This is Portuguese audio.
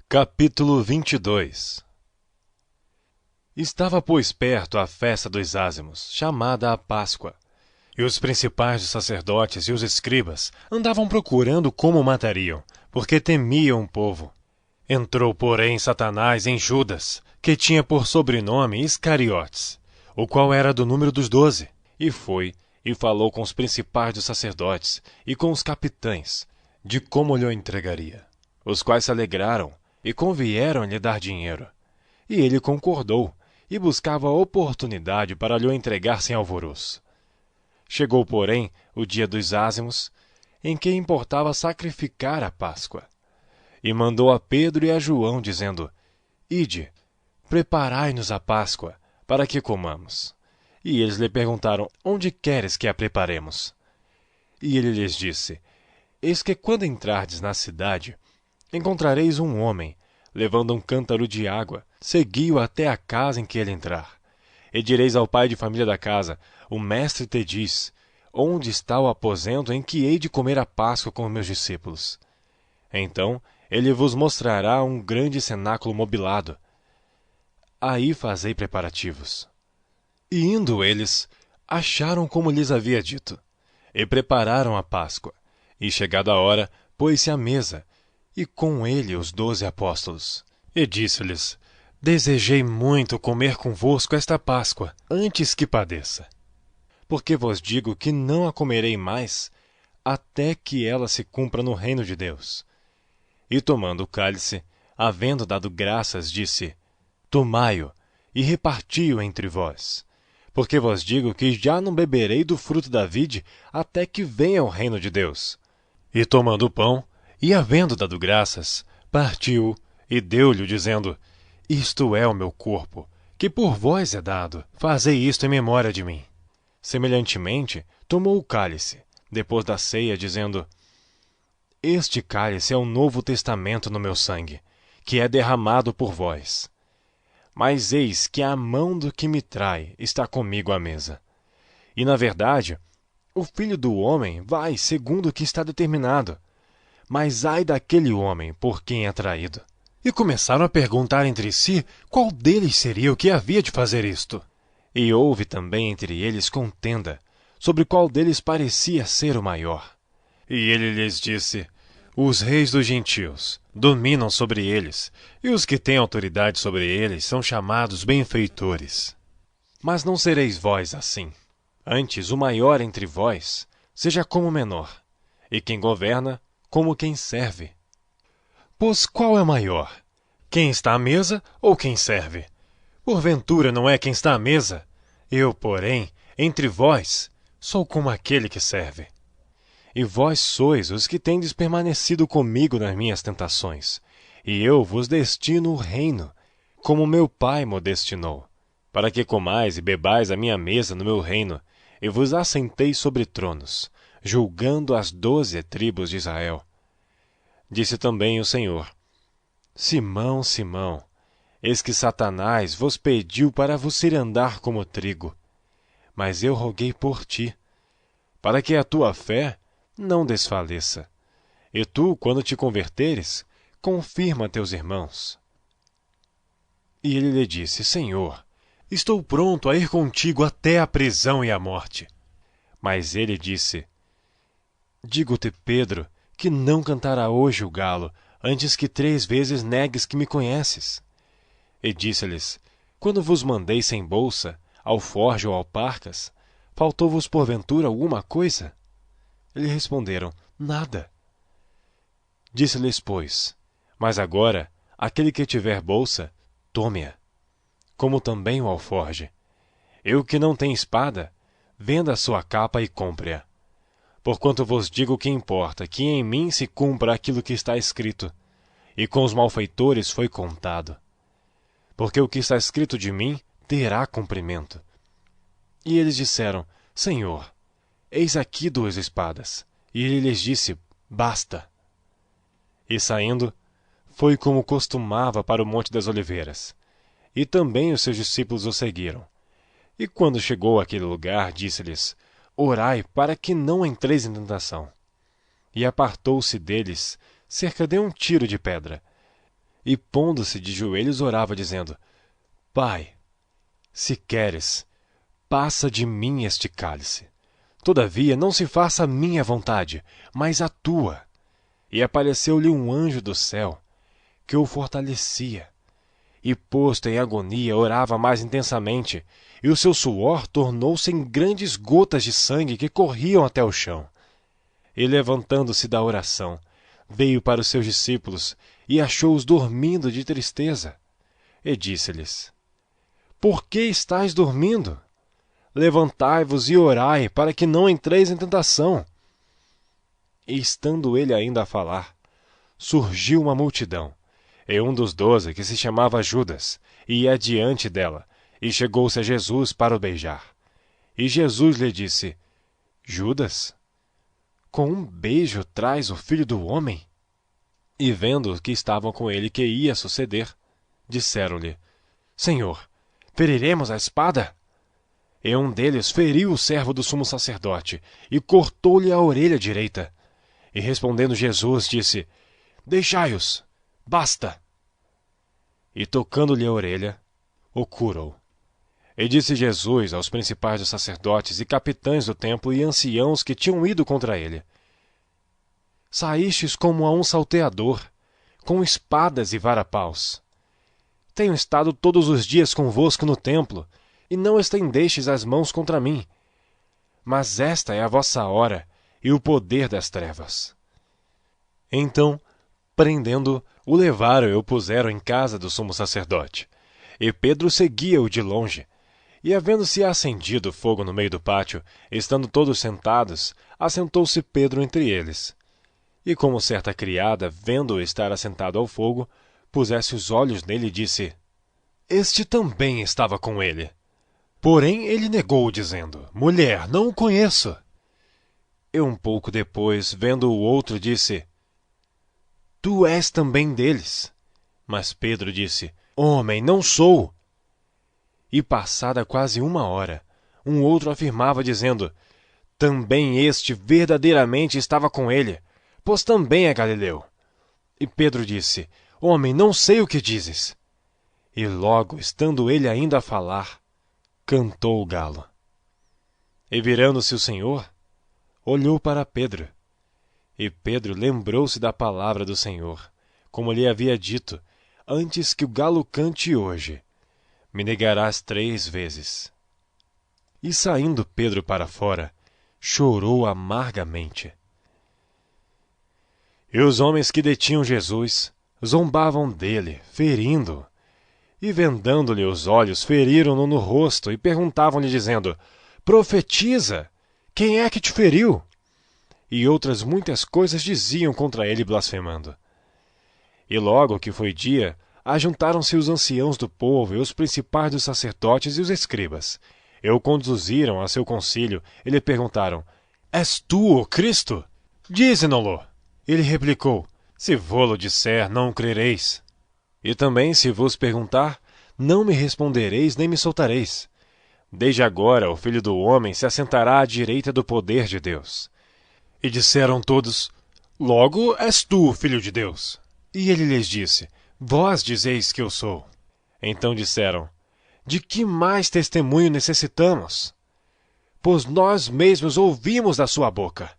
Capítulo 22. Estava, pois, perto a festa dos ázimos, chamada a Páscoa. E os principais dos sacerdotes e os escribas andavam procurando como o matariam, porque temiam o povo. Entrou, porém, Satanás em Judas, que tinha por sobrenome Iscariotes, o qual era do número dos 12, e foi e falou com os principais dos sacerdotes e com os capitães, de como lhe entregaria. Os quais se alegraram e convieram lhe dar dinheiro. E ele concordou, e buscava oportunidade para lhe entregar sem alvoroço. Chegou, porém, o dia dos ázimos, em que importava sacrificar a Páscoa. E mandou a Pedro e a João, dizendo: Ide, preparai-nos a Páscoa, para que comamos. E eles lhe perguntaram: Onde queres que a preparemos? E ele lhes disse: Eis que quando entrardes na cidade, encontrareis um homem, levando um cântaro de água, segui-o até a casa em que ele entrar. E direis ao pai de família da casa: O mestre te diz: Onde está o aposento em que hei de comer a Páscoa com meus discípulos? Então ele vos mostrará um grande cenáculo mobilado. Aí fazei preparativos. E indo eles, acharam como lhes havia dito, e prepararam a Páscoa. E chegada a hora, pôs-se à mesa, e com ele os 12 apóstolos. E disse-lhes: Desejei muito comer convosco esta Páscoa, antes que padeça. Porque vos digo que não a comerei mais, até que ela se cumpra no reino de Deus. E tomando o cálice, havendo dado graças, disse: Tomai-o, e reparti-o entre vós. Porque vos digo que já não beberei do fruto da vide, até que venha o reino de Deus. E tomando o pão, e havendo dado graças, partiu-o, e deu-lhe, dizendo: Isto é o meu corpo, que por vós é dado. Fazei isto em memória de mim. Semelhantemente, tomou o cálice, depois da ceia, dizendo: Este cálice é o novo testamento no meu sangue, que é derramado por vós. Mas eis que a mão do que me trai está comigo à mesa. E, na verdade, o Filho do Homem vai segundo o que está determinado. Mas ai daquele homem por quem é traído. E começaram a perguntar entre si qual deles seria o que havia de fazer isto. E houve também entre eles contenda, sobre qual deles parecia ser o maior. E ele lhes disse: Os reis dos gentios dominam sobre eles, e os que têm autoridade sobre eles são chamados benfeitores. Mas não sereis vós assim. Antes, o maior entre vós seja como o menor, e quem governa, como quem serve. Pois qual é maior? Quem está à mesa ou quem serve? Porventura não é quem está à mesa? Eu, porém, entre vós, sou como aquele que serve. E vós sois os que tendes permanecido comigo nas minhas tentações, e eu vos destino o reino, como meu Pai mo destinou, para que comais e bebais a minha mesa no meu reino, e vos assenteis sobre tronos, julgando as 12 tribos de Israel. Disse também o Senhor: Simão, Simão, eis que Satanás vos pediu para vos ir andar como trigo. Mas eu roguei por ti, para que a tua fé não desfaleça. E tu, quando te converteres, confirma teus irmãos. E ele lhe disse: Senhor, estou pronto a ir contigo até a prisão e a morte. Mas ele disse: Digo-te, Pedro, que não cantará hoje o galo, antes que 3 vezes negues que me conheces. E disse-lhes: Quando vos mandei sem bolsa, alforje ou alparcas, faltou-vos porventura alguma coisa? Eles responderam: Nada. Disse-lhes, pois: Mas agora, aquele que tiver bolsa, tome-a, como também o alforje. Eu que não tenho espada, venda a sua capa e compre-a. Porquanto vos digo que importa que em mim se cumpra aquilo que está escrito, e com os malfeitores foi contado. Porque o que está escrito de mim terá cumprimento. E eles disseram: Senhor, eis aqui 2 espadas. E ele lhes disse: Basta. E saindo, foi como costumava para o Monte das Oliveiras. E também os seus discípulos o seguiram. E quando chegou àquele lugar, disse-lhes: Orai para que não entreis em tentação. E apartou-se deles cerca de 1 tiro de pedra. e, pondo-se de joelhos, orava, dizendo: Pai, se queres, passa de mim este cálice. Todavia, não se faça a minha vontade, mas a tua. E apareceu-lhe um anjo do céu, que o fortalecia. E, posto em agonia, orava mais intensamente, e o seu suor tornou-se em grandes gotas de sangue que corriam até o chão. E, levantando-se da oração, veio para os seus discípulos e achou-os dormindo de tristeza. E disse-lhes: Por que estáis dormindo? Levantai-vos e orai, para que não entreis em tentação. E estando ele ainda a falar, surgiu uma multidão, e um dos 12, que se chamava Judas, ia diante dela, e chegou-se a Jesus para o beijar. E Jesus lhe disse: Judas, com um beijo traz o Filho do Homem? E vendo que estavam com ele que ia suceder, disseram-lhe: Senhor, feriremos a espada? E um deles feriu o servo do sumo sacerdote, e cortou-lhe a orelha direita. E respondendo Jesus, disse: Deixai-os, basta. E tocando-lhe a orelha, o curou. E disse Jesus aos principais dos sacerdotes e capitães do templo e anciãos que tinham ido contra ele: Saístes como a um salteador, com espadas e varapaus. Tenho estado todos os dias convosco no templo, e não estendestes as mãos contra mim. Mas esta é a vossa hora e o poder das trevas. Então, prendendo, o levaram e o puseram em casa do sumo sacerdote. E Pedro seguia-o de longe. E havendo-se acendido fogo no meio do pátio, estando todos sentados, assentou-se Pedro entre eles. E como certa criada, vendo-o estar assentado ao fogo, pusesse os olhos nele e disse: Este também estava com ele. Porém ele negou, dizendo: Mulher, não o conheço. E um pouco depois, vendo o outro, disse: Tu és também deles. Mas Pedro disse: Homem, não sou. E passada quase 1 hora, um outro afirmava, dizendo: Também este verdadeiramente estava com ele, pois também é galileu. E Pedro disse: Homem, não sei o que dizes. E logo, estando ele ainda a falar, cantou o galo. E virando-se o Senhor, olhou para Pedro. E Pedro lembrou-se da palavra do Senhor, como lhe havia dito: Antes que o galo cante hoje, me negarás 3 vezes. E saindo Pedro para fora, chorou amargamente. E os homens que detinham Jesus zombavam dele, ferindo-o. E vendando-lhe os olhos, feriram-no no rosto e perguntavam-lhe, dizendo: Profetiza! Quem é que te feriu? E outras muitas coisas diziam contra ele, blasfemando. E logo que foi dia, ajuntaram-se os anciãos do povo e os principais dos sacerdotes e os escribas. E o conduziram a seu concílio e lhe perguntaram: És tu o Cristo? Dize-no-lo. Ele replicou: Se vô-lo disser, não crereis. E também, se vos perguntar, não me respondereis nem me soltareis. Desde agora o Filho do Homem se assentará à direita do poder de Deus. E disseram todos: Logo és tu o Filho de Deus. E ele lhes disse: Vós dizeis que eu sou. Então disseram: De que mais testemunho necessitamos? Pois nós mesmos ouvimos da sua boca.